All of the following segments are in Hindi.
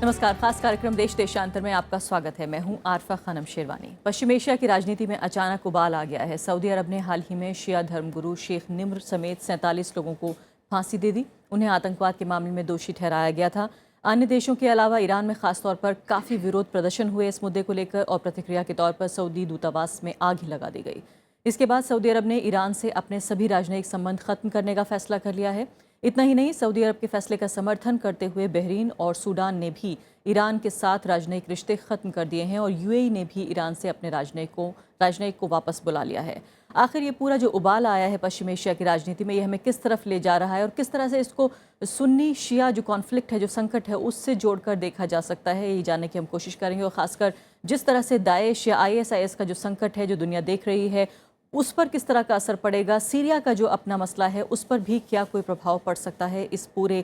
नमस्कार। खास कार्यक्रम देश देशांतर में आपका स्वागत है। मैं हूं आरफा खानम शेरवानी। पश्चिम एशिया की राजनीति में अचानक उबाल आ गया है। सऊदी अरब ने हाल ही में शिया धर्मगुरु शेख निम्र समेत 47 लोगों को फांसी दे दी। उन्हें आतंकवाद के मामले में दोषी ठहराया गया था। अन्य देशों के अलावा ईरान में खासतौर पर काफ़ी विरोध प्रदर्शन हुए इस मुद्दे को लेकर और प्रतिक्रिया के तौर पर सऊदी दूतावास में आग ही लगा दी गई। इसके बाद सऊदी अरब ने ईरान से अपने सभी राजनयिक संबंध खत्म करने का फैसला कर लिया है। इतना ही नहीं, सऊदी अरब के फैसले का समर्थन करते हुए बहरीन और सूडान ने भी ईरान के साथ राजनयिक रिश्ते खत्म कर दिए हैं और यूएई ने भी ईरान से अपने राजनयिक को वापस बुला लिया है। आखिर ये पूरा जो उबाल आया है पश्चिम एशिया की राजनीति में, ये हमें किस तरफ ले जा रहा है और किस तरह से इसको सुन्नी शिया जो कॉन्फ्लिक्ट है, जो संकट है, उससे जोड़कर देखा जा सकता है, यही जानने की हम कोशिश करेंगे। और खासकर जिस तरह से दाइश या ISIS का जो संकट है जो दुनिया देख रही है, उस पर किस तरह का असर पड़ेगा, सीरिया का जो अपना मसला है उस पर भी क्या कोई प्रभाव पड़ सकता है इस पूरी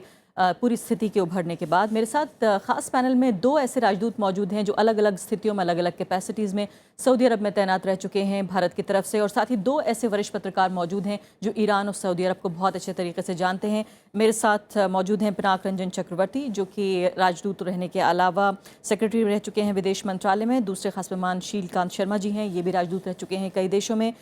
स्थिति के उभरने के बाद। मेरे साथ खास पैनल में दो ऐसे राजदूत मौजूद हैं जो अलग अलग स्थितियों में, अलग अलग कैपेसिटीज़ में सऊदी अरब में तैनात रह चुके हैं भारत की तरफ से, और साथ ही दो ऐसे वरिष्ठ पत्रकार मौजूद हैं जो ईरान और सऊदी अरब को बहुत अच्छे तरीके से जानते हैं। मेरे साथ मौजूद हैं पिनाक रंजन चक्रवर्ती, जो कि राजदूत रहने के अलावा सेक्रेटरी रह चुके हैं विदेश मंत्रालय में। दूसरे खास मेहमान शीलकांत शर्मा जी हैं, ये भी राजदूत रह चुके हैं कई देशों में।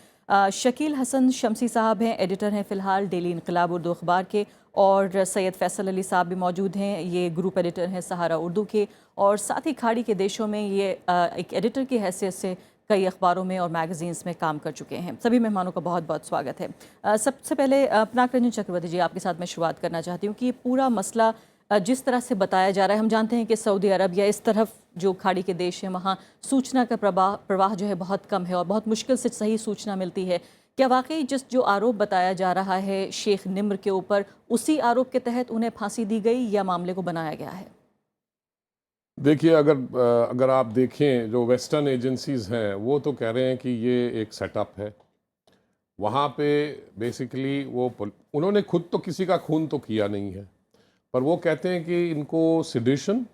शकील हसन शमसी साहब हैं, एडिटर हैं फ़िलहाल डेली इनकलाब उर्दू अखबार के, और सैयद फैसल अली साहब भी मौजूद हैं, ये ग्रुप एडिटर हैं सहारा उर्दू के, और साथ ही खाड़ी के देशों में ये एक एडिटर की हैसियत से कई अखबारों में और मैगजीन्स में काम कर चुके हैं। सभी मेहमानों का बहुत बहुत स्वागत है। सबसे पहले पिनाक रंजन चक्रवर्ती जी, आपके साथ मैं शुरुआत करना चाहती हूँ कि ये पूरा मसला जिस तरह से बताया जा रहा है, हम जानते हैं कि सऊदी अरब या इस तरफ जो खाड़ी के देश हैं वहाँ सूचना का प्रवाह जो है बहुत कम है और बहुत मुश्किल से सही सूचना मिलती है। क्या वाकई जो आरोप बताया जा रहा है शेख निम्र के ऊपर, उसी आरोप के तहत उन्हें फांसी दी गई या मामले को बनाया गया है? देखिए, अगर आप देखें, जो वेस्टर्न एजेंसीज़ हैं वो तो कह रहे हैं कि ये एक सेटअप है। वहाँ पे बेसिकली उन्होंने खुद तो किसी का खून तो किया नहीं है, पर वो कहते हैं कि इनको सिडिशन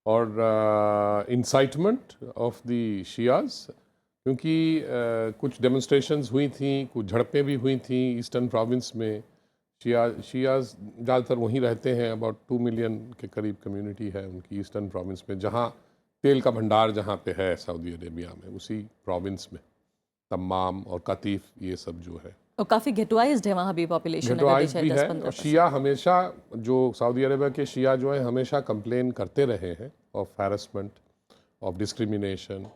और इंसाइटमेंट ऑफ द शियाज, क्योंकि कुछ डेमोन्स्ट्रेशंस हुई थी, कुछ झड़पें भी हुई थी ईस्टर्न प्रोविंस में। शियाज ज़्यादातर वहीं रहते हैं, अबाउट 2 मिलियन के करीब कम्युनिटी है उनकी ईस्टर्न प्रोविंस में, जहाँ तेल का भंडार जहाँ पे है सऊदी अरेबिया में, उसी प्रोविंस में तमाम और कतीफ, ये सब जो है, और काफ़ी गेटवाइज्ड है वहाँ भी पॉपुलेशन, गेटवाइज भी है। और शिया हमेशा, जो सऊदी अरेबिया के शिया जो है, हमेशा कंप्लेन करते रहे हैं ऑफ हैरेसमेंट, ऑफ डिस्क्रिमिनेशन।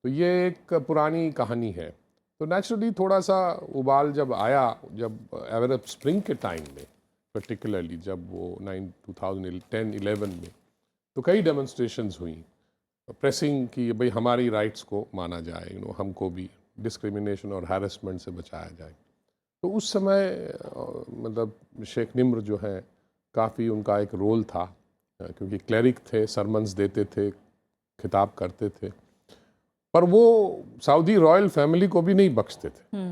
तो ये एक पुरानी कहानी है। तो नेचुरली थोड़ा सा उबाल जब आया, जब अरब स्प्रिंग के टाइम में, पर्टिकुलरली जब वो 2010-11 में, तो कई डेमोन्स्ट्रेशंस हुई प्रेसिंग की भाई हमारी राइट्स को माना जाए, हमको भी डिस्क्रिमिनेशन और हैरेसमेंट से बचाया जाए। तो उस समय मतलब शेख निम्र जो है, काफ़ी उनका एक रोल था, क्योंकि क्लेरिक थे, सरमन्स देते थे, खिताब करते थे, पर वो सऊदी रॉयल फैमिली को भी नहीं बख्शते थे।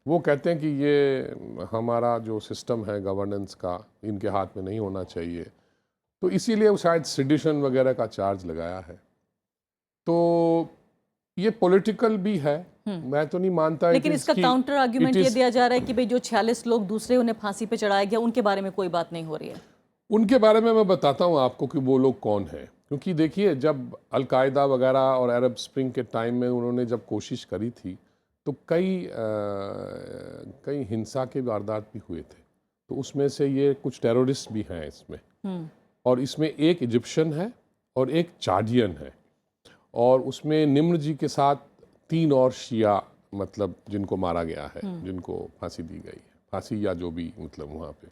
वो कहते हैं कि ये हमारा जो सिस्टम है गवर्नेंस का, इनके हाथ में नहीं होना चाहिए। तो इसीलिए वो शायद सिडिशन वगैरह का चार्ज लगाया है। तो ये पॉलिटिकल भी है, मैं तो नहीं मानता। लेकिन इसका काउंटर आर्ग्यूमेंट ये दिया जा रहा है कि भाई जो 46 लोग दूसरे उन्हें फांसी पे चढ़ाया गया, उनके बारे में कोई बात नहीं हो रही है। उनके बारे में मैं बताता हूँ आपको कि वो लोग कौन हैं। क्योंकि देखिए, जब अलकायदा वगैरह और अरब स्प्रिंग के टाइम में उन्होंने जब कोशिश करी थी, तो कई हिंसा के वारदात भी हुए थे। तो उसमें से ये कुछ टेररिस्ट भी हैं इसमें, और इसमें एक इजिप्शियन है और एक चाडियन है, और उसमें निम्र जी के साथ 3 और शिया, मतलब जिनको मारा गया है, जिनको फांसी दी गई है, फांसी या जो भी, मतलब वहाँ पे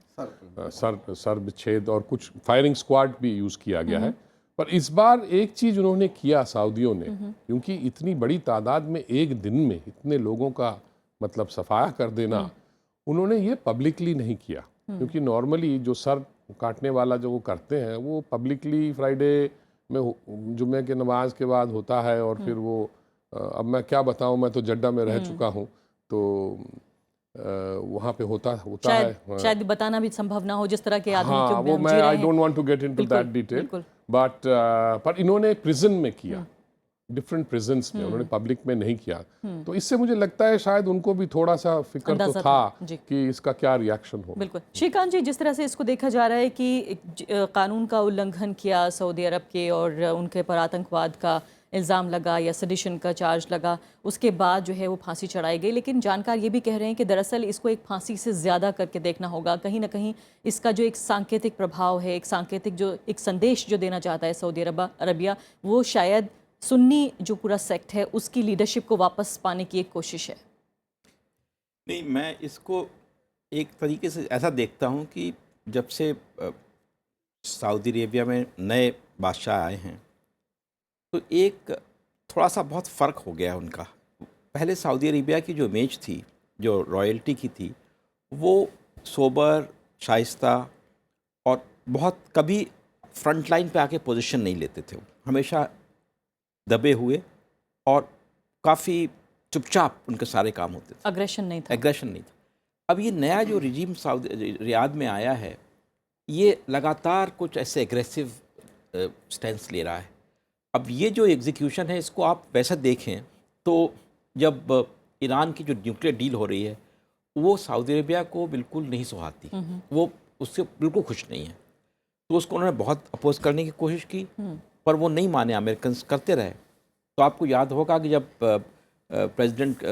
सर छेद और कुछ फायरिंग स्क्वाड भी यूज़ किया गया है। पर इस बार एक चीज़ उन्होंने किया सऊदियों ने, क्योंकि इतनी बड़ी तादाद में एक दिन में इतने लोगों का मतलब सफाया कर देना, उन्होंने ये पब्लिकली नहीं किया। क्योंकि नॉर्मली जो सर काटने वाला जो वो करते हैं, वो पब्लिकली फ्राइडे में जुम्मे के नमाज के बाद होता है, और फिर वो अब मैं क्या बताऊं, मैं तो जड्डा में रह चुका हूं, तो वहाँ पे होता है। शायद बताना भी संभव ना हो जिस तरह के आदमी हाँ, वो मैं I don't want to get into that detail, but पर इन्होंने प्रिजन में किया, डिफरेंट प्रिजन्स में, उन्होंने पब्लिक में नहीं किया। तो इससे मुझे लगता है शायद उनको भी थोड़ा सा फिक्र तो अंदाजा था जी। कि इसका क्या रिएक्शन हो। बिल्कुल श्रीकांत जी, जिस तरह से इसको देखा जा रहा है कि कानून का उल्लंघन किया सऊदी अरब के और उनके पर आतंकवाद का इल्ज़ाम लगा या सेडिशन का चार्ज लगा, उसके बाद जो है वो फांसी चढ़ाई गई, लेकिन जानकार ये भी कह रहे हैं कि दरअसल इसको एक फांसी से ज़्यादा करके देखना होगा। कहीं ना कहीं इसका जो एक सांकेतिक प्रभाव है, एक सांकेतिक जो एक संदेश जो देना चाहता है सऊदी अरबिया, वो शायद सुन्नी जो पूरा सेक्ट है उसकी लीडरशिप को वापस पाने की एक कोशिश है। नहीं, मैं इसको एक तरीके से ऐसा देखता हूँ कि जब से सऊदी अरेबिया में नए बादशाह आए हैं तो एक थोड़ा सा बहुत फ़र्क हो गया उनका। पहले सऊदी अरेबिया की जो इमेज थी, जो रॉयल्टी की थी, वो सोबर, शाइस्ता और बहुत कभी फ्रंट लाइन पे आके पोजीशन नहीं लेते थे। वो हमेशा दबे हुए और काफ़ी चुपचाप उनके सारे काम होते थे। अग्रेशन नहीं था। एग्रेशन नहीं था। अब ये नया जो रिजीम रियाद में आया है, ये लगातार कुछ ऐसे एग्रेसिव स्टैंस ले रहा है। अब ये जो एग्जीक्यूशन है, इसको आप वैसा देखें तो जब ईरान की जो न्यूक्लियर डील हो रही है, वो सऊदी अरेबिया को बिल्कुल नहीं सुहाती, वो उससे बिल्कुल खुश नहीं है। तो उसको उन्होंने बहुत अपोज करने की कोशिश की, पर वो नहीं माने, अमेरिकन करते रहे। तो आपको याद होगा कि जब प्रेसिडेंट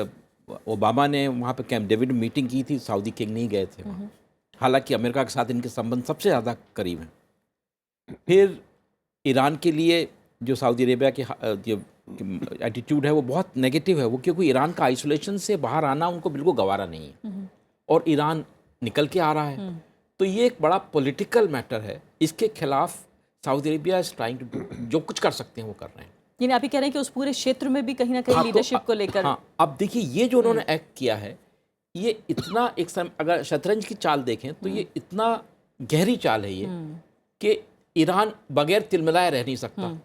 ओबामा ने वहाँ पे कैंप डेविड में मीटिंग की थी, सऊदी किंग नहीं गए थे वहाँ। हालांकि अमेरिका के साथ इनके संबंध सबसे ज़्यादा करीब हैं। फिर ईरान के लिए जो सऊदी अरेबिया की जो एटीट्यूड है वो बहुत नेगेटिव है, वो क्योंकि ईरान का आइसोलेशन से बाहर आना उनको बिल्कुल गवारा नहीं है और ईरान निकल के आ रहा है। तो ये एक बड़ा पॉलिटिकल मैटर है, इसके खिलाफ Saudi Arabia is trying to do, जो कुछ कर सकते हैं वो कर रहे हैं। यानी आप ये कह रहे हैं कि उस पूरे क्षेत्र में भी कहीं ना कहीं लीडरशिप को लेकर। हाँ, अब देखिए ये जो उन्होंने एक्ट किया है, ये इतना एक अगर शतरंज की चाल देखें तो ये इतना गहरी चाल है ये कि ईरान बगैर तिलमिलाए रह नहीं सकता।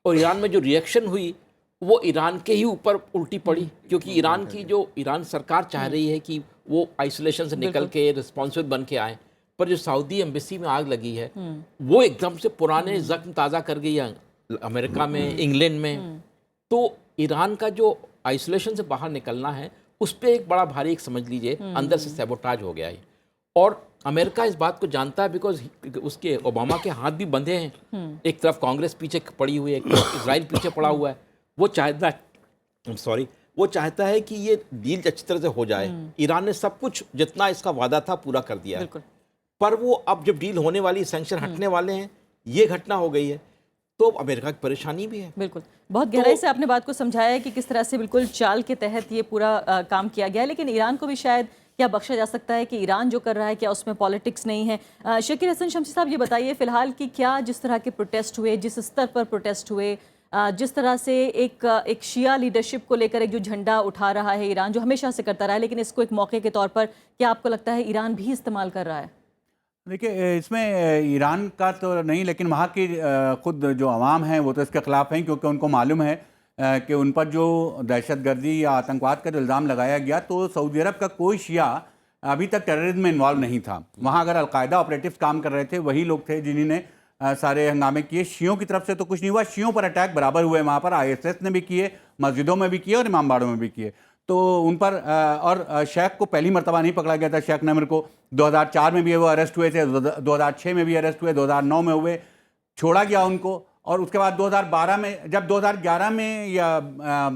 और ईरान में जो रिएक्शन हुई वो ईरान के ही ऊपर उल्टी पड़ी, क्योंकि ईरान सरकार चाह रही है कि वो आइसोलेशन से निकल के रिस्पॉन्सिबल बन के आए, पर जो सऊदी एम्बेसी में आग लगी है वो एकदम से पुराने जख्म ताज़ा कर गई है अमेरिका में, इंग्लैंड में। तो ईरान का जो आइसोलेशन से बाहर निकलना है, उस पर एक बड़ा भारी, एक समझ लीजिए अंदर से सैबोटाज हो गया है। और अमेरिका इस बात को जानता है, बिकॉज उसके ओबामा के हाथ भी बंधे हैं। एक तरफ कांग्रेस पीछे पड़ी हुई है, एक तरफ इजराइल पीछे पड़ा हुआ है। वो चाहता है कि ये डील अच्छी तरह से हो जाए। ईरान ने सब कुछ जितना इसका वादा था पूरा कर दिया है, पर वो अब जब डील होने वाली, सैंक्शन हटने वाले हैं, ये घटना हो गई है, तो अमेरिका की परेशानी भी है। बिल्कुल, बहुत गहराई से आपने बात को समझाया है कि किस तरह से बिल्कुल चाल के तहत ये पूरा काम किया गया है। लेकिन ईरान को भी शायद क्या बख्शा जा सकता है कि ईरान जो कर रहा है, क्या उसमें पॉलिटिक्स नहीं है? शकीर हसन शमसी साहब, ये बताइए फिलहाल कि क्या जिस तरह के प्रोटेस्ट हुए, जिस स्तर पर प्रोटेस्ट हुए, जिस तरह से एक शिया लीडरशिप को लेकर एक जो झंडा उठा रहा है ईरान, जो हमेशा से करता रहा है, लेकिन इसको एक मौके के तौर पर क्या आपको लगता है ईरान भी इस्तेमाल कर रहा है? देखिए, इसमें ईरान का तो नहीं, लेकिन वहाँ की खुद जो अवाम है वो तो इसके ख़िलाफ़ हैं, क्योंकि उनको मालूम है कि उन पर जो दहशतगर्दी या आतंकवाद का जो इल्ज़ाम लगाया गया, तो सऊदी अरब का कोई शिया अभी तक टेररिज्म में इन्वॉल्व नहीं था। वहाँ अगर अलकायदा ऑपरेटिव्स काम कर रहे थे, वही लोग थे जिन्होंने सारे हंगामे किए। शियों की तरफ से तो कुछ नहीं हुआ, शियों पर अटैक बराबर हुए वहाँ पर, ISS ने भी किए, मस्जिदों में भी किए और इमामबाड़ों में भी किए। तो उन पर और शेख को पहली मर्तबा नहीं पकड़ा गया था, शेख नमर को 2004 में भी वो अरेस्ट हुए थे, 2006 में भी अरेस्ट हुए, 2009 में हुए, छोड़ा गया उनको। और उसके बाद 2012 में, जब 2011 में या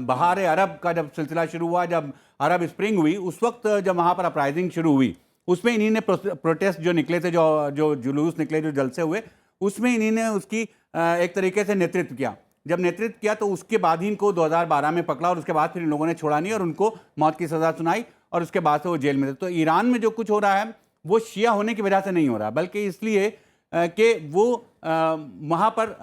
बहार अरब का जब सिलसिला शुरू हुआ, जब अरब स्प्रिंग हुई, उस वक्त जब वहाँ पर अपराइजिंग शुरू हुई, उसमें इन्हीं ने प्रोटेस्ट जो निकले थे, जो जुलूस निकले, जो जलसे हुए, उसमें इन्हीं ने उसकी एक तरीके से नेतृत्व किया। जब नेतृत्व किया तो उसके बाद ही इनको 2012 में पकड़ा और उसके बाद फिर इन लोगों ने छोड़ा नहीं और उनको मौत की सज़ा सुनाई और उसके बाद से वो जेल में थे। तो ईरान में जो कुछ हो रहा है वो शिया होने की वजह से नहीं हो रहा, बल्कि इसलिए कि वो वहाँ पर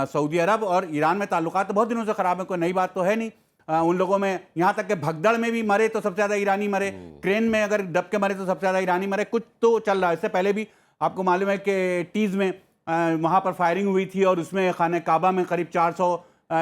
सऊदी अरब और ईरान में ताल्लुकात तो बहुत दिनों से ख़राब है, कोई नई बात तो है नहीं। उन लोगों में यहाँ तक कि भगदड़ में भी मरे तो सबसे ज़्यादा ईरानी मरे, क्रेन में अगर दब के मरे तो सबसे ज़्यादा ईरानी मरे। कुछ तो चल रहा है। इससे पहले भी आपको मालूम है कि टीज़ में वहाँ पर फायरिंग हुई थी और उसमें खाने काबा में करीब 400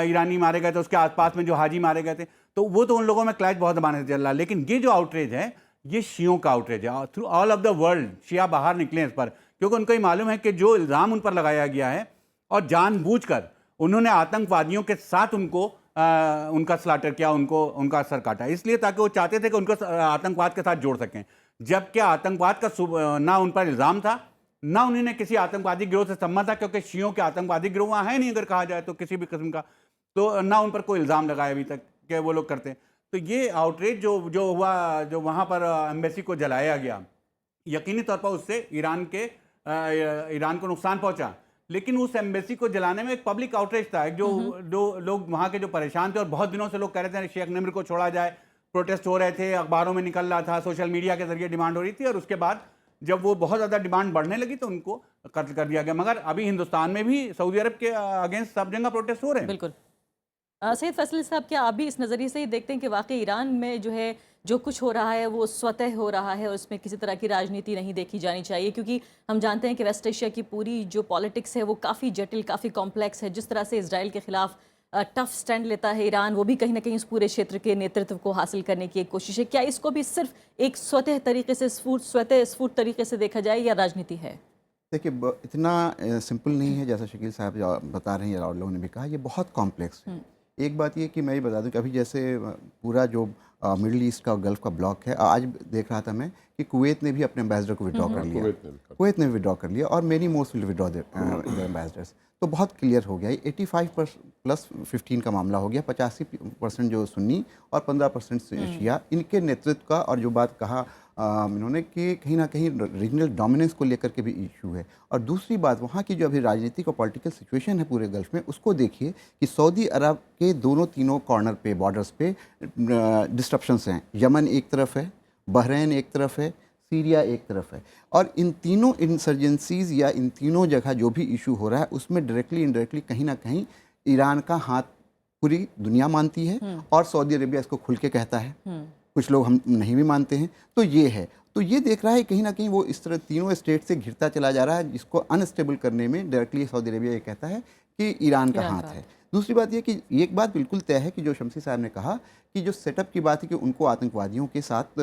ईरानी मारे गए थे, उसके आसपास में जो हाजी मारे गए थे। तो वो तो उन लोगों में क्लैश बहुत ज़माने से चल रहा है। लेकिन ये जो आउटरीच है, ये शियों का आउटरीच है। Through all of the world शिया बाहर निकले इस पर, क्योंकि उनको ये मालूम है कि जो इल्ज़ाम उन पर लगाया गया है और जानबूझकर उन्होंने आतंकवादियों के साथ उनका स्लाटर किया, उनका सर काटा, इसलिए ताकि वो चाहते थे कि उनको आतंकवाद के साथ जोड़ सकें। जबकि आतंकवाद का ना उन पर इल्ज़ाम था, ना उन्होंने किसी आतंकवादी गिरोह से संबंध था, क्योंकि शियों के आतंकवादी गिरोह वहाँ है नहीं अगर कहा जाए तो किसी भी किस्म का, तो ना उन पर कोई इल्ज़ाम लगाया अभी तक कि वो लोग करते हैं। तो ये आउटरीच जो हुआ, जो वहाँ पर एम्बेसी को जलाया गया, यकीनी तौर पर उससे ईरान को नुकसान पहुंचा, लेकिन उस एम्बेसी को जलाने में एक पब्लिक आउटरीच था। जो लोग वहाँ के जो परेशान थे और बहुत दिनों से लोग कह रहे थे शेख निम्र को छोड़ा जाए, प्रोटेस्ट हो रहे थे, अखबारों में निकल रहा था, सोशल मीडिया के जरिए डिमांड हो रही थी, और उसके बाद जब वो बहुत ज़्यादा डिमांड बढ़ने लगी तो उनको कत्ल कर दिया गया। मगर अभी हिंदुस्तान में भी सऊदी अरब के अगेंस्ट सब जगह प्रोटेस्ट हो रहे हैं। बिल्कुल। सैयद फैसल साहब, क्या आप भी इस नज़रिए से ही देखते हैं कि वाकई ईरान में जो है जो कुछ हो रहा है वो स्वतः हो रहा है और उसमें किसी तरह की राजनीति नहीं देखी जानी चाहिए? क्योंकि हम जानते हैं कि वेस्ट एशिया की पूरी जो पॉलिटिक्स है वो काफ़ी जटिल, काफ़ी कॉम्प्लेक्स है। जिस तरह से इजराइल के खिलाफ टफ स्टैंड लेता है ईरान, वो भी कहीं ना कहीं इस पूरे क्षेत्र के नेतृत्व को हासिल करने की एक कोशिश है। क्या इसको भी सिर्फ एक स्वतः तरीके से स्फूर्त तरीके से देखा जाए या राजनीति है? देखिए, इतना सिंपल नहीं है जैसा शकील साहब बता रहे हैं और लोगों ने भी कहा, ये बहुत कॉम्प्लेक्स है। एक बात ये कि मैं ये बता दूं कि अभी जैसे पूरा जो मिडिल ईस्ट का गल्फ़ का ब्लॉक है, आज देख रहा था मैं कि कुवैत ने भी अपने एम्बेसडर को विड्रॉ कर लिया, कुवैत ने विड्रॉ कर लिया, और many most will withdraw their ambassadors. तो बहुत क्लियर हो गया, 85+15 का मामला हो गया। 85% जो सुन्नी और 15% शिया, इनके नेतृत्व का, और जो बात कहा इन्होंने कि कहीं ना कहीं रीजनल डोमिनेंस को लेकर के भी इशू है। और दूसरी बात, वहाँ की जो अभी राजनीतिक और पॉलिटिकल सिचुएशन है पूरे गल्फ़ में, उसको देखिए कि सऊदी अरब के तीनों कॉर्नर पे, बॉर्डर्स पे डिस्ट्रप्शंस हैं। यमन एक तरफ है, बहरीन एक तरफ है, सीरिया एक तरफ है, और इन तीनों इंसर्जेंसीज या इन तीनों जगह जो भी इशू हो रहा है उसमें डायरेक्टली इनडायरेक्टली कहीं ना कहीं ईरान का हाथ पूरी दुनिया मानती है, और सऊदी अरेबिया इसको खुल के कहता है। कुछ लोग हम नहीं भी मानते हैं। तो ये है, तो ये देख रहा है कहीं ना कहीं वो इस तरह तीनों स्टेट से घिरता चला जा रहा है, जिसको अनस्टेबल करने में डायरेक्टली सऊदी अरेबिया ये कहता है कि ईरान का हाथ है। दूसरी बात ये कि एक बात बिल्कुल तय है कि जो शमसी साहब ने कहा कि जो सेटअप की बात है कि उनको आतंकवादियों के साथ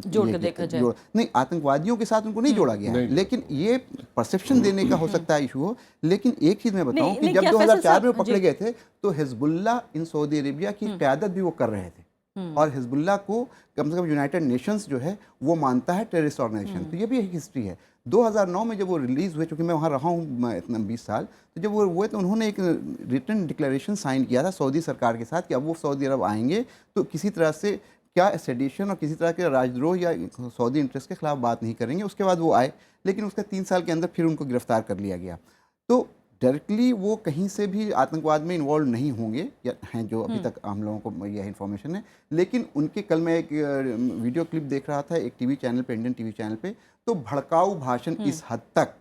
जोड़ के देखा जाए, नहीं, आतंकवादियों के साथ उनको नहीं जोड़ा गया है, लेकिन ये परसेप्शन देने का हो सकता है इशू हो। लेकिन एक चीज़ मैं बताऊं कि जब 2004 में पकड़े गए थे तो हिजबुल्लाह इन सऊदी अरेबिया की क़यादत भी वो कर रहे थे, और हिजबुल्लाह को कम से कम यूनाइटेड नेशंस जो है वो मानता है टेररिस्ट ऑर्गेनाइजेशन। तो ये भी एक हिस्ट्री है। 2009 में जब वो रिलीज़ हुए, चूँकि मैं वहाँ रहा हूँ इतना 20 साल, तो जब वो हुए तो उन्होंने एक रिटन डिक्लेरेशन साइन किया था सऊदी सरकार के साथ कि अब वो सऊदी अरब आएंगे तो किसी तरह से क्या सेडिशन और किसी तरह के राजद्रोह या सऊदी इंटरेस्ट के खिलाफ बात नहीं करेंगे। उसके बाद वो आए, लेकिन उसके 3 साल के अंदर फिर उनको गिरफ्तार कर लिया गया। तो डायरेक्टली वो कहीं से भी आतंकवाद में इन्वॉल्व नहीं होंगे या हैं, जो अभी तक हम लोगों को यह इन्फॉर्मेशन है। लेकिन उनके, कल मैं एक वीडियो क्लिप देख रहा था एक टीवी चैनल पे, इंडियन टीवी चैनल पे, तो भड़काऊ भाषण इस हद तक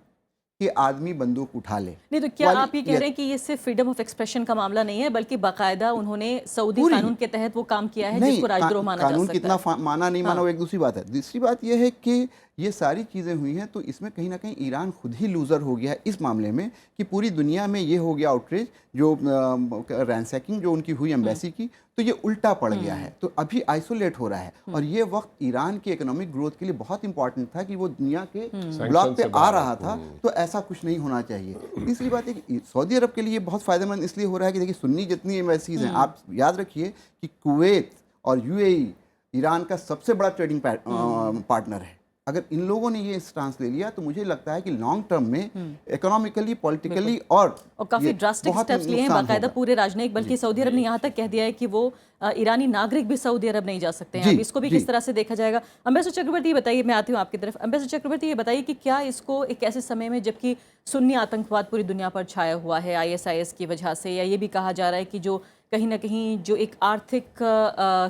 कि आदमी बंदूक उठा ले। नहीं, तो क्या आप ये कह रहे हैं कि ये सिर्फ फ्रीडम ऑफ एक्सप्रेशन का मामला नहीं है, बल्कि बाकायदा उन्होंने सऊदी कानून के तहत वो काम किया है जिसको राजद्रोह माना जा सकता है? कानून कितना माना नहीं माना वो एक दूसरी बात है। दूसरी बात यह है कि ये सारी चीज़ें हुई हैं तो इसमें कहीं ना कहीं ईरान खुद ही लूज़र हो गया है इस मामले में, कि पूरी दुनिया में ये हो गया आउटरीच, जो रैंसैकिंग जो उनकी हुई एम्बेसी की, तो ये उल्टा पड़ गया है, तो अभी आइसोलेट हो रहा है। और ये वक्त ईरान की इकोनॉमिक ग्रोथ के लिए बहुत इंपॉर्टेंट था कि वो दुनिया के ब्लॉक पे आ रहा था, तो ऐसा कुछ नहीं होना चाहिए। तीसरी बात है कि सऊदी अरब के लिए बहुत फ़ायदेमंद इसलिए हो रहा है कि देखिए सुन्नी जितनी एम्बेसीज हैं, आप याद रखिए कि कुवैत और यूएई ईरान का सबसे बड़ा ट्रेडिंग पार्टनर है। अगर इन लोगों ने ये स्टांस ले लिया तो मुझे लगता है कि लॉन्ग टर्म में इकोनॉमिकली, पॉलिटिकली और काफी ड्रास्टिक स्टेप्स लिए हैं बाकायदा पूरे राजनयिक, बल्कि सऊदी अरब ने यहाँ तक कह दिया है कि वो ईरानी नागरिक भी सऊदी अरब नहीं जा सकते हैं। अब इसको भी किस तरह से देखा जाएगा? एम्बेसडर चक्रवर्ती, ये बताइए, मैं आती हूँ आपकी तरफ। एम्बेसडर चक्रवर्ती, ये बताइए कि क्या इसको एक ऐसे समय में जबकि सुन्नी आतंकवाद पूरी दुनिया पर छाया हुआ है ISIS की वजह से, या ये भी कहा जा रहा है कि जो कहीं ना कहीं जो एक आर्थिक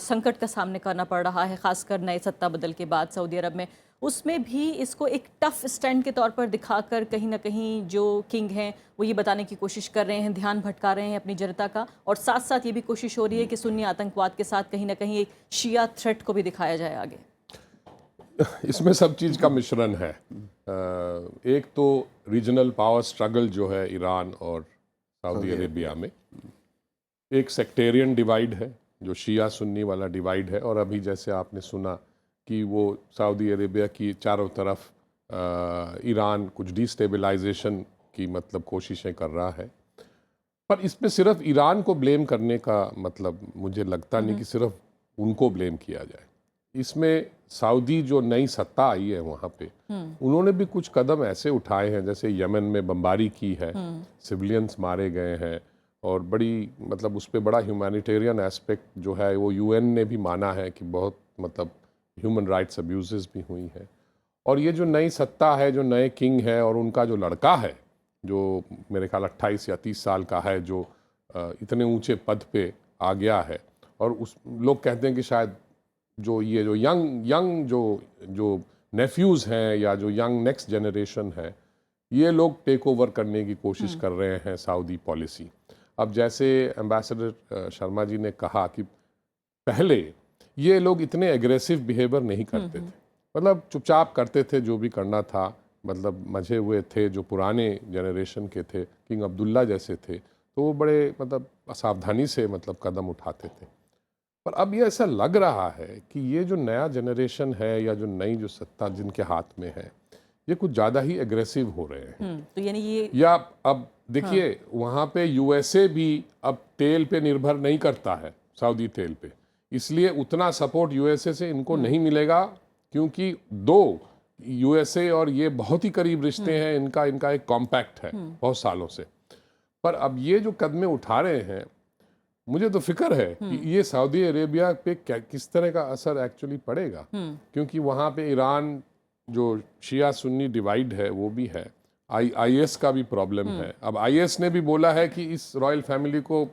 संकट का सामना करना पड़ रहा है खासकर नए सत्ता बदल के बाद सऊदी अरब में, उसमें भी इसको एक टफ स्टैंड के तौर पर दिखाकर कहीं ना कहीं जो किंग हैं वो ये बताने की कोशिश कर रहे हैं, ध्यान भटका रहे हैं अपनी जनता का, और साथ साथ ये भी कोशिश हो रही है कि सुन्नी आतंकवाद के साथ कहीं ना कहीं एक शिया थ्रेट को भी दिखाया जाए आगे। इसमें सब चीज़ का मिश्रण है। एक तो रीजनल पावर स्ट्रगल जो है ईरान और सऊदी अरेबिया में, एक सेक्टेरियन डिवाइड है जो शिया सुन्नी वाला डिवाइड है, और अभी जैसे आपने सुना कि वो सऊदी अरेबिया की चारों तरफ ईरान कुछ डिस्टेबलाइजेशन की मतलब कोशिशें कर रहा है। पर इसमें सिर्फ ईरान को ब्लेम करने का मतलब मुझे लगता नहीं कि सिर्फ उनको ब्लेम किया जाए। इसमें सऊदी जो नई सत्ता आई है वहाँ पे, उन्होंने भी कुछ कदम ऐसे उठाए हैं, जैसे यमन में बमबारी की है, सिविलियंस मारे गए हैं, और बड़ी मतलब उस पर बड़ा ह्यूमैनिटेरियन एस्पेक्ट जो है वो यूएन ने भी माना है कि बहुत मतलब ह्यूमन राइट्स अब्यूजेस भी हुई हैं। और ये जो नई सत्ता है, जो नए किंग है, और उनका जो लड़का है जो मेरे ख्याल 28 या 30 साल का है, जो इतने ऊंचे पद पे आ गया है, और उस लोग कहते हैं कि शायद जो ये जो यंग जो नेफ्यूज़ हैं या जो यंग नेक्स्ट जनरेशन है, ये लोग टेक ओवर करने की कोशिश कर रहे हैं सऊदी पॉलिसी। अब जैसे एम्बेसडर शर्मा जी ने कहा कि पहले ये लोग इतने एग्रेसिव बिहेवियर नहीं करते थे, मतलब चुपचाप करते थे जो भी करना था, मतलब मजे हुए थे जो पुराने जनरेशन के थे, किंग अब्दुल्ला जैसे थे, तो वो बड़े मतलब सावधानी से मतलब कदम उठाते थे। पर अब ये ऐसा लग रहा है कि ये जो नया जनरेशन है या जो नई जो सत्ता जिनके हाथ में है, ये कुछ ज़्यादा ही एग्रेसिव हो रहे हैं। तो यानी ये या अब देखिए वहाँ पे यूएसए भी अब तेल पे निर्भर नहीं करता है, सऊदी तेल पे, इसलिए उतना सपोर्ट यूएसए से इनको नहीं मिलेगा, क्योंकि दो यूएसए और ये बहुत ही करीब रिश्ते हैं, इनका एक कॉम्पैक्ट है बहुत सालों से। पर अब ये जो कदमें उठा रहे हैं, मुझे तो फिक्र है कि ये सऊदी अरेबिया पे किस तरह का असर एक्चुअली पड़ेगा, क्योंकि वहाँ पे ईरान जो शिया सुन्नी डिवाइड है वो भी है, आईएस का भी प्रॉब्लम है। अब आईएस ने भी बोला है कि इस रॉयल फैमिली को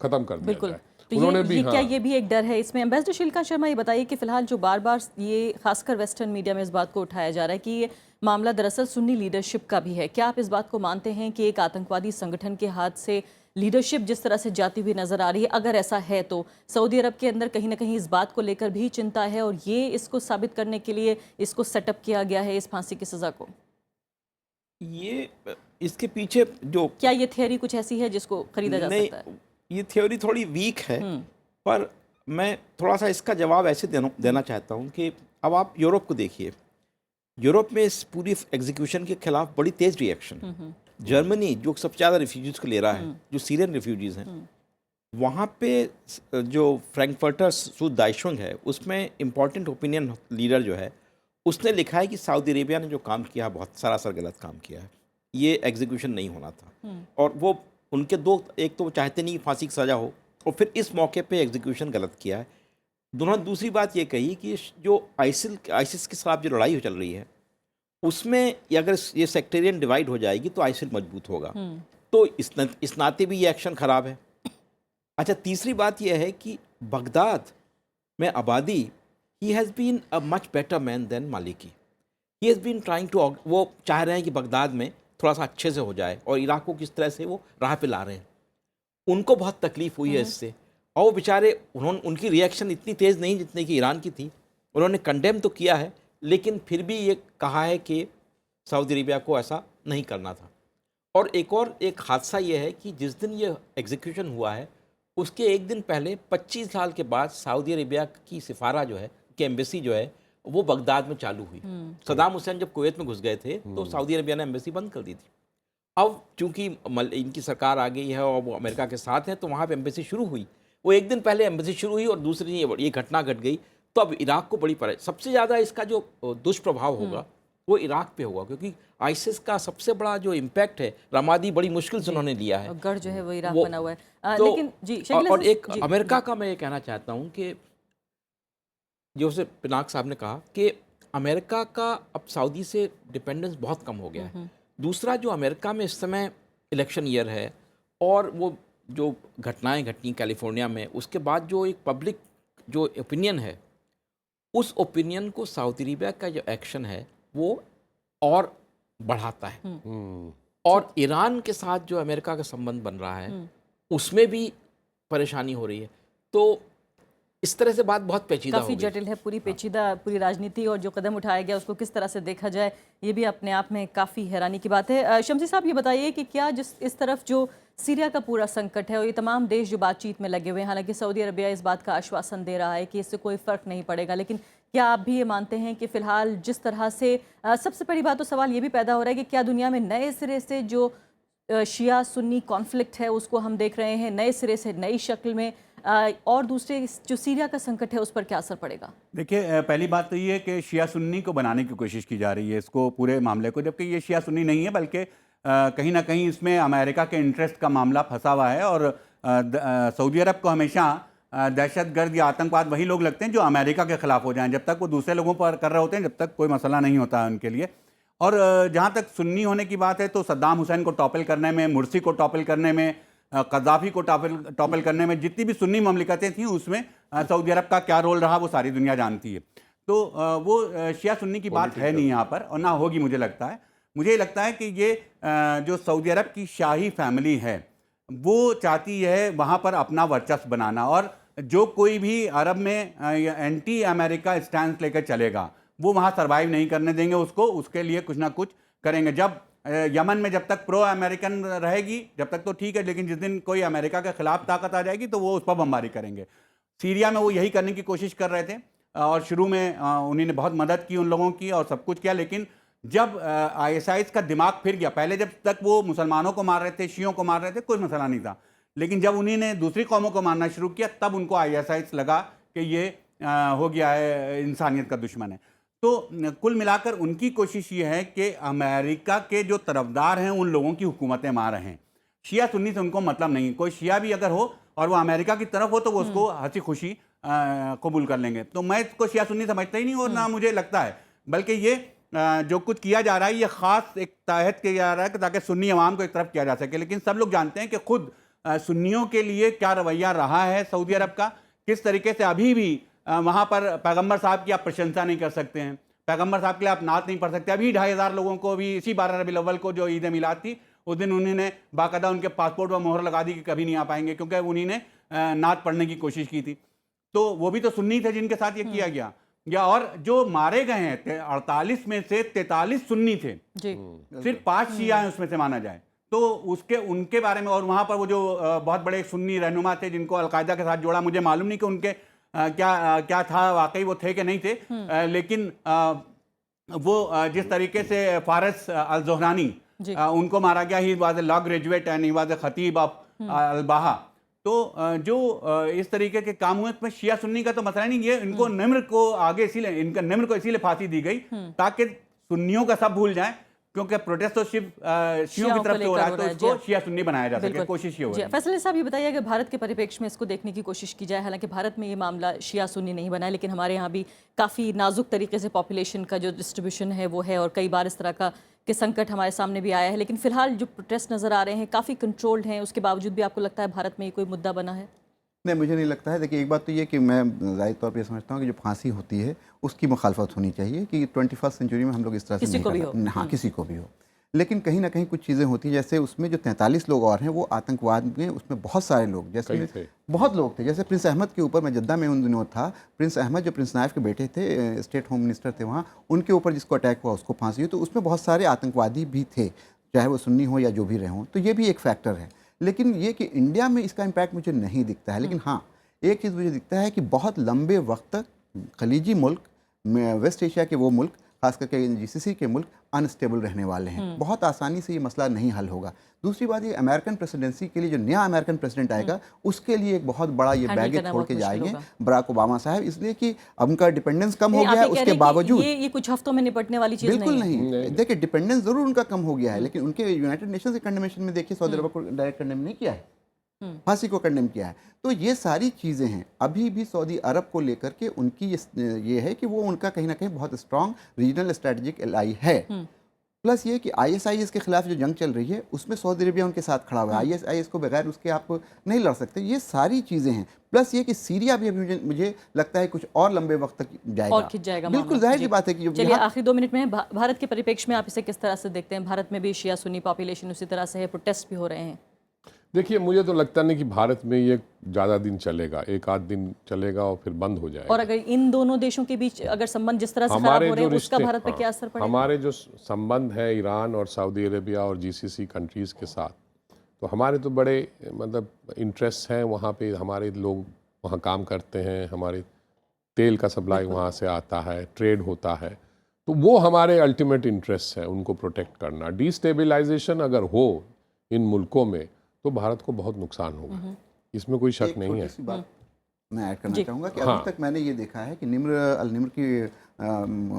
खत्म कर दिया बिल्कुल। जाए। तो उन्होंने ये भी क्या ये भी एक डर है इसमें? एम्बेसडर शिल्का शर्मा, ये बताइए कि फिलहाल जो बार बार ये खासकर वेस्टर्न मीडिया में इस बात को उठाया जा रहा है कि ये मामला दरअसल सुन्नी लीडरशिप का भी है, क्या आप इस बात को मानते हैं कि एक आतंकवादी संगठन के हाथ से लीडरशिप जिस तरह से जाती हुई नजर आ रही है, अगर ऐसा है तो सऊदी अरब के अंदर कहीं ना कहीं इस बात को लेकर भी चिंता है, और ये इसको साबित करने के लिए इसको सेटअप किया गया है, इस फांसी की सजा को? ये इसके पीछे जो क्या ये थियरी कुछ ऐसी है जिसको खरीदा जा सकता है? ये थ्योरी थोड़ी वीक है, पर मैं थोड़ा सा इसका जवाब ऐसे देना चाहता हूँ कि अब आप यूरोप को देखिए। यूरोप में इस पूरी एग्जीक्यूशन के खिलाफ बड़ी तेज़ रिएक्शन। जर्मनी जो सबसे ज़्यादा रिफ्यूजीज़ को ले रहा है, जो सीरियन रिफ्यूजीज़ हैं, वहाँ पे जो फ्रैंकफर्टर सूद दाइशुंग है, उसमें इम्पॉर्टेंट ओपिनियन लीडर जो है, उसने लिखा है कि सऊदी अरेबिया ने जो काम किया बहुत सरासर गलत काम किया है, ये एग्जीक्यूशन नहीं होना था। और वो उनके दो, एक तो वो चाहते नहीं कि फांसी की सज़ा हो, और फिर इस मौके पे एग्जीक्यूशन गलत किया है। दोनों दूसरी बात ये कही कि जो आइसिस के खिलाफ जो लड़ाई चल रही है, उसमें अगर ये सेक्टेरियन डिवाइड हो जाएगी तो आइसिल मजबूत होगा, तो इस नाते भी ये एक्शन ख़राब है। अच्छा, तीसरी बात यह है कि बगदाद में आबादी, he has been a much better man than Maliki. He has been trying to, वो चाह रहे हैं कि बगदाद में थोड़ा सा अच्छे से हो जाए, और इराक को किस तरह से वो राह पे ला रहे हैं। उनको बहुत तकलीफ हुई है इससे, और वो बेचारे, उनकी रिएक्शन इतनी तेज़ नहीं जितनी कि ईरान की थी। उन्होंने कंडेम तो किया है, लेकिन फिर भी ये कहा है कि सऊदी अरेबिया को ऐसा नहीं करना था। और एक हादसा ये है कि जिस दिन ये एग्जीक्यूशन हुआ है, उसके एक दिन पहले 25 साल के बाद सऊदी अरेबिया की सिफारा जो है, कि एम्बेसी जो है, वो बगदाद में चालू हुई। सदाम हुसैन जब कुवैत में घुस गए थे तो सऊदी अरेबिया ने एम्बेसी बंद कर दी थी। अब चूंकि इनकी सरकार आ गई है और वो अमेरिका के साथ हैं, तो वहाँ पे एम्बेसी शुरू हुई। वो एक दिन पहले एम्बेसी शुरू हुई और दूसरे दिन ये घटना घट गई। तो अब इराक को बड़ी सबसे ज़्यादा इसका जो दुष्प्रभाव होगा वो इराक पे होगा, क्योंकि आईसिस का सबसे बड़ा जो इम्पैक्ट है, रमादी बड़ी मुश्किल से उन्होंने लिया है, गढ़ जो है वो इराक बना हुआ है। तो, लेकिन जी, और एक अमेरिका का मैं ये कहना चाहता हूँ कि जैसे पिनाक साहब ने कहा कि अमेरिका का अब सऊदी से डिपेंडेंस बहुत कम हो गया है। दूसरा, जो अमेरिका में इस समय इलेक्शन ईयर है, और वो जो घटनाएं घटनी कैलिफोर्निया में, उसके बाद जो एक पब्लिक जो ओपिनियन है, उस ओपिनियन को सऊदी अरेबिया का जो एक्शन है वो और बढ़ाता है। और ईरान के साथ जो अमेरिका का संबंध बन रहा है, उसमें भी परेशानी हो रही है। तो इस तरह से बात बहुत पेचीदा काफ़ी जटिल है, पूरी पेचीदा पूरी राजनीति, और जो कदम उठाया गया उसको किस तरह से देखा जाए, ये भी अपने आप में काफ़ी हैरानी की बात है। शमसी साहब, ये बताइए कि क्या इस तरफ जो सीरिया का पूरा संकट है और ये तमाम देश जो बातचीत में लगे हुए हैं, हालांकि सऊदी अरबिया इस बात का आश्वासन दे रहा है कि इससे कोई फ़र्क नहीं पड़ेगा, लेकिन क्या आप भी ये मानते हैं कि फ़िलहाल जिस तरह से सबसे बड़ी बात तो सवाल ये भी पैदा हो रहा है कि क्या दुनिया में नए सिरे से जो शिया सुन्नी कॉन्फ्लिक्ट है उसको हम देख रहे हैं नए सिरे से, नई शक्ल में, और दूसरे जो सीरिया का संकट है उस पर क्या असर पड़ेगा? देखिए, पहली बात तो ये है कि शिया सुन्नी को बनाने की कोशिश की जा रही है इसको, पूरे मामले को, जबकि ये शिया सुन्नी नहीं है, बल्कि कहीं ना कहीं इसमें अमेरिका के इंटरेस्ट का मामला फंसा हुआ है। और सऊदी अरब को हमेशा दहशतगर्द या आतंकवाद वही लोग लगते हैं जो अमेरिका के खिलाफ हो जाएं। जब तक वो दूसरे लोगों पर कर रहे होते हैं, जब तक कोई मसला नहीं होता है उनके लिए। और जहाँ तक सुन्नी होने की बात है तो सद्दाम हुसैन को टॉपल करने में, मुर्सी को टॉपल करने में, कद्दाफी को टॉपल करने में जितनी भी सुन्नी ममलिकतें थीं उसमें सऊदी अरब का क्या रोल रहा वो सारी दुनिया जानती है। तो वो शिया सुन्नी की बात है नहीं यहाँ पर, और ना होगी मुझे लगता है। मुझे लगता है कि ये जो सऊदी अरब की शाही फैमिली है वो चाहती है वहाँ पर अपना वर्चस्व बनाना, और जो कोई भी अरब में एंटी अमेरिका स्टैंड लेकर चलेगा वो वहाँ सर्वाइव नहीं करने देंगे उसको, उसके लिए कुछ ना कुछ करेंगे। जब यमन में जब तक प्रो अमेरिकन रहेगी जब तक तो ठीक है, लेकिन जिस दिन कोई अमेरिका के खिलाफ ताकत आ जाएगी तो वो उस पर बमबारी करेंगे। सीरिया में वो यही करने की कोशिश कर रहे थे, और शुरू में उन्होंने बहुत मदद की उन लोगों की और सब कुछ किया, लेकिन जब ISIS का दिमाग फिर गया, पहले जब तक वो मुसलमानों को मार रहे थे, शियों को मार रहे थे, कोई मसला नहीं था, लेकिन जब उन्होंने दूसरी कौमों को मारना शुरू किया तब उनको ISIS लगा कि ये हो गया है, इंसानियत का दुश्मन है। तो कुल मिलाकर उनकी कोशिश ये है कि अमेरिका के जो तरफदार हैं उन लोगों की हुकूमतें मार रहे हैं। शिया सुन्नी से उनको मतलब नहीं, कोई शिया भी अगर हो और वो अमेरिका की तरफ हो तो वो उसको हंसी खुशी कबूल कर लेंगे। तो मैं इसको शिया सुन्नी समझता ही नहीं, और ना मुझे लगता है, बल्कि ये जो कुछ किया जा रहा है ये ख़ास एक तहत किया जा रहा है कि ताकि सुन्नी अवाम को एक तरफ किया जा सके। लेकिन सब लोग जानते हैं कि खुद सुन्नियों के लिए क्या रवैया रहा है सऊदी अरब का, किस तरीके से अभी भी वहाँ पर पैगंबर साहब की आप प्रशंसा नहीं कर सकते हैं, पैगंबर साहब के लिए आप नात नहीं पढ़ सकते। अभी 2,500 लोगों को भी इसी 12 रबीउल अव्वल को जो ईद मिलाद थी उस दिन उन्होंने बाकायदा उनके पासपोर्ट पर मोहर लगा दी कि कभी नहीं आ पाएंगे, क्योंकि उन्होंने नात पढ़ने की कोशिश की थी। तो वो भी तो सुन्नी थे जिनके साथ ये किया गया। या और जो मारे गए हैं 48 में से 43 सुन्नी थे जी, सिर्फ 5 शिया हैं उसमें से माना जाए तो उनके बारे में। और वहाँ पर वो जो बहुत बड़े सुन्नी रहनुमा थे जिनको अलकायदा के साथ जोड़ा, मुझे मालूम नहीं कि उनके क्या था, वाकई वो थे कि नहीं थे, लेकिन वो जिस तरीके से फारस अल ज़ोहरानी उनको मारा गया, he was a law graduate and he was a खतीब ऑफ अल-बाहा। तो जो इस तरीके के काम हुए इसमें शिया सुन्नी का तो मसला नहीं, ये इनको निम्र को आगे इसीलिए इनका निम्र को इसीलिए फांसी दी गई ताकि सुन्नियों का सब भूल जाएं, क्योंकि प्रोटेस्ट तो शियों की तरफ से हो रहा है, तो इसको शिया सुन्नी बनाया जा सके, कोशिश ये हो रही है। फैसल साहब ये बताइए कि भारत के परिप्रेक्ष्य में इसको देखने की कोशिश की जाए, हालांकि भारत में ये मामला शिया सुन्नी नहीं बना है, लेकिन हमारे यहाँ भी काफ़ी नाजुक तरीके से पॉपुलेशन का जो डिस्ट्रीब्यूशन है वो है, और कई बार इस तरह का के संकट हमारे सामने भी आया है। लेकिन फिलहाल जो प्रोटेस्ट नज़र आ रहे हैं काफ़ी कंट्रोल्ड हैं, उसके बावजूद भी आपको लगता है भारत में ये कोई मुद्दा बना है? नहीं, मुझे नहीं लगता है। देखिए, एक बात तो ये कि मैं ज़ाहिर तौर पे समझता हूँ कि जो फांसी होती है उसकी मुखालफत होनी चाहिए कि 21st सेंचुरी में हम लोग इस तरह से किसी को भी हो। हाँ, किसी को भी हो। लेकिन कहीं ना कहीं कुछ चीज़ें होती हैं, जैसे उसमें जो 43 लोग और हैं वो आतंकवाद में, उसमें बहुत सारे लोग, जैसे बहुत लोग थे, जैसे प्रिंस अहमद के ऊपर, मैं जद्दा में उन दिनों था, प्रिंस अहमद जो प्रिंस नाइफ के बेटे थे, स्टेट होम मिनिस्टर थे वहाँ, उनके ऊपर जिसको अटैक हुआ उसको फांसी हुई, तो उसमें बहुत सारे आतंकवादी भी थे, चाहे वो सुन्नी हो या जो भी रहे हों, तो ये भी एक फैक्टर है। लेकिन ये कि इंडिया में इसका इम्पैक्ट मुझे नहीं दिखता है। लेकिन हाँ, एक चीज़ मुझे दिखता है कि बहुत लंबे वक्त तक खलीजी मुल्क, वेस्ट एशिया के वो मुल्क, खास करके GCC के मुल्क अनस्टेबल रहने वाले हैं। बहुत आसानी से ये मसला नहीं हल होगा। दूसरी बात, ये अमेरिकन प्रेसिडेंसी के लिए जो नया अमेरिकन प्रेसिडेंट आएगा उसके लिए एक बहुत बड़ा ये बैगेज छोड़ के जाएंगे बराक ओबामा साहब, इसलिए कि अब उनका डिपेंडेंस कम हो गया है। उसके बावजूद ये कुछ हफ्तों में निपटने वाली चीज़ बिल्कुल नहीं। देखिए, डिपेंडेंस जरूर उनका कम हो गया है, लेकिन उनके यूनाइटेड नेशंस के कंडेमेशन में देखिए सऊदी अरब को डायरेक्ट कंडेम नहीं किया है, फांसी को कंडेम किया है। तो ये सारी चीज़ें हैं। अभी भी सऊदी अरब को लेकर के उनकी ये है कि वो उनका कहीं ना कहीं बहुत स्ट्रॉन्ग रीजनल स्ट्रेटजिक एलाई है। प्लस ये कि ISIS के खिलाफ जो जंग चल रही है उसमें सऊदी अरबिया उनके साथ खड़ा हुआ है। ISIS को बगैर उसके आप नहीं लड़ सकते। ये सारी चीज़ें हैं। प्लस ये कि सीरिया भी अभी मुझे लगता है कुछ और लंबे वक्त तक जाएगा, और खिंच जाएगा। बिल्कुल जाहिर सी बात है कि चलिए आखिरी 2 मिनट में भारत के परिप्रेक्ष्य में आप इसे किस तरह से देखते हैं? भारत में भी शिया सुन्नी पॉपुलेशन उसी तरह से है, प्रोटेस्ट भी हो रहे हैं। देखिए, मुझे तो लगता नहीं कि भारत में ये ज़्यादा दिन चलेगा, एक आध दिन चलेगा और फिर बंद हो जाएगा। और अगर इन दोनों देशों के बीच अगर संबंध जिस तरह से खराब हो रहे हैं उसका भारत पे क्या असर पड़ेगा? हमारे जो संबंध है ईरान और सऊदी अरेबिया और GCC कंट्रीज़ के साथ, तो हमारे तो बड़े मतलब इंटरेस्ट हैं वहाँ पे। हमारे लोग वहाँ काम करते हैं, हमारे तेल का सप्लाई वहाँ से आता है, ट्रेड होता है, तो वो हमारे अल्टीमेट इंटरेस्ट है उनको प्रोटेक्ट करना। डिस्टेबलाइजेशन अगर हो इन मुल्कों में, तो भारत को बहुत नुकसान होगा, इसमें कोई शक एक नहीं छोटी है। सी बात मैं ऐड करना जी। चाहूँगा कि हाँ। अभी तक मैंने ये देखा है कि अल निम्र की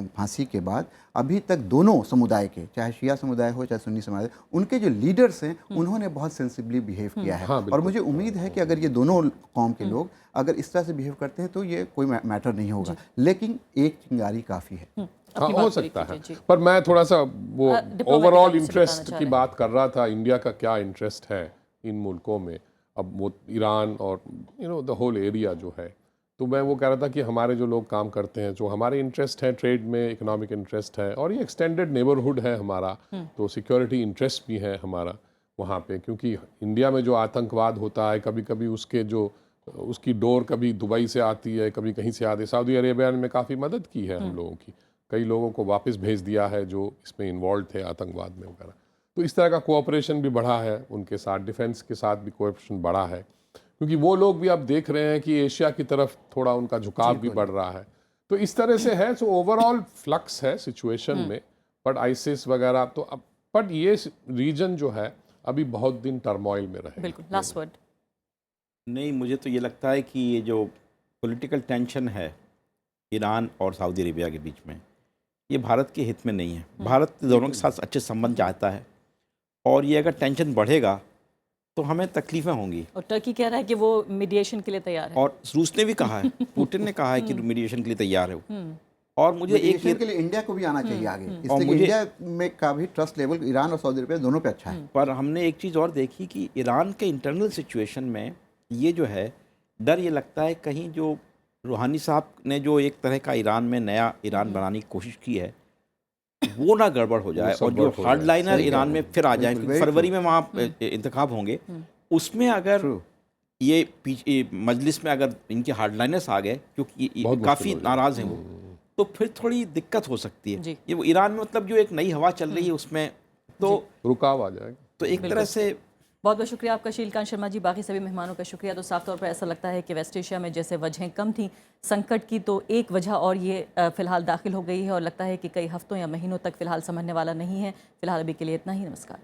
फांसी के बाद अभी तक दोनों समुदाय के, चाहे शिया समुदाय हो चाहे सुन्नी समुदाय, उनके जो लीडर्स हैं उन्होंने बहुत सेंसिबली बिहेव किया है। हाँ, और बिल्कुल। मुझे उम्मीद है कि अगर ये दोनों कौम के लोग अगर इस तरह से बिहेव करते हैं तो ये कोई मैटर नहीं होगा, लेकिन एक चिंगारी काफ़ी है। हाँ, अपनी हो बात पूरी सकता है, कीजिए, जी। पर मैं थोड़ा सा वो diplomatic ओवरऑल angle से बताना इंटरेस्ट चाह की रहे बात कर रहा था, इंडिया का क्या इंटरेस्ट है इन मुल्कों में। अब वो ईरान और द होल एरिया जो है, तो मैं वो कह रहा था कि हमारे जो लोग काम करते हैं, जो हमारे इंटरेस्ट है ट्रेड में, इकोनॉमिक इंटरेस्ट है, और ये एक्सटेंडेड नेबरहुड है हमारा, तो सिक्योरिटी इंटरेस्ट भी है हमारा वहाँ पे, क्योंकि इंडिया में जो आतंकवाद होता है, कभी कभी उसकी डोर कभी दुबई से आती है, कभी कहीं से आती है। सऊदी अरेबिया ने काफ़ी मदद की है हम लोगों की, कई लोगों को वापस भेज दिया है जो इसमें इन्वॉल्व थे आतंकवाद में वगैरह। तो इस तरह का कोऑपरेशन भी बढ़ा है उनके साथ, डिफेंस के साथ भी कोऑपरेशन बढ़ा है, क्योंकि वो लोग भी अब देख रहे हैं कि एशिया की तरफ थोड़ा उनका झुकाव भी बढ़ रहा है। तो इस तरह से है, सो ओवरऑल फ्लक्स है सिचुएशन में, बट आईसिस वगैरह तो अब, बट ये रीजन जो है अभी बहुत दिन टर्मोइल में रहेगा। बिल्कुल, लास्ट वर्ड। नहीं, मुझे तो ये लगता है कि ये जो पॉलिटिकल टेंशन है ईरान और सऊदी अरेबिया के बीच में, ये भारत के हित में नहीं है। भारत दोनों के साथ अच्छे संबंध चाहता है, और ये अगर टेंशन बढ़ेगा तो हमें तकलीफ़ें होंगी। और टर्की कह रहा है कि वो मीडिएशन के लिए तैयार है। और रूस ने भी कहा है, पुतिन ने कहा है कि मीडिएशन के लिए तैयार है वो। और मुझे मीडिएशन एक के लिए इंडिया को भी आना चाहिए आगे, और इसलिए कि मुझे- इंडिया में का भी ट्रस्ट लेवल ईरान और सऊदी अरब दोनों पे अच्छा है। पर हमने एक चीज़ और देखी कि ईरान के इंटरनल सिचुएशन में ये जो है डर, ये लगता है कहीं जो रूहानी साहब ने जो एक तरह का ईरान में नया ईरान बनाने की कोशिश की है, वो ना गड़बड़ हो जाए, सब और जो गड़बड़ हो जाए। हार्डलाइनर सही ईरान कह में रहे हैं। फिर आ जाए, बिल्कुल, क्योंकि very फरवरी true। में वहाँ इंतखाब होंगे, उसमें अगर True। ये मजलिस में अगर इनके हार्डलाइनर्स आ गए, क्योंकि बहुत मुश्किल काफ़ी हो जाए। नाराज़ हैं वो, तो फिर थोड़ी दिक्कत हो सकती है। जी। ये वो ईरान में मतलब जो एक नई हवा चल रही है उसमें, तो रुकाव आ जाएगा। एक तरह से बहुत बहुत शुक्रिया आपका शीलकांत शर्मा जी, बाकी सभी मेहमानों का शुक्रिया। तो साफ तौर पर ऐसा लगता है कि वेस्ट एशिया में जैसे वजहें कम थी संकट की, तो एक वजह और ये फिलहाल दाखिल हो गई है, और लगता है कि कई हफ्तों या महीनों तक फिलहाल समझने वाला नहीं है। फिलहाल अभी के लिए इतना ही, नमस्कार।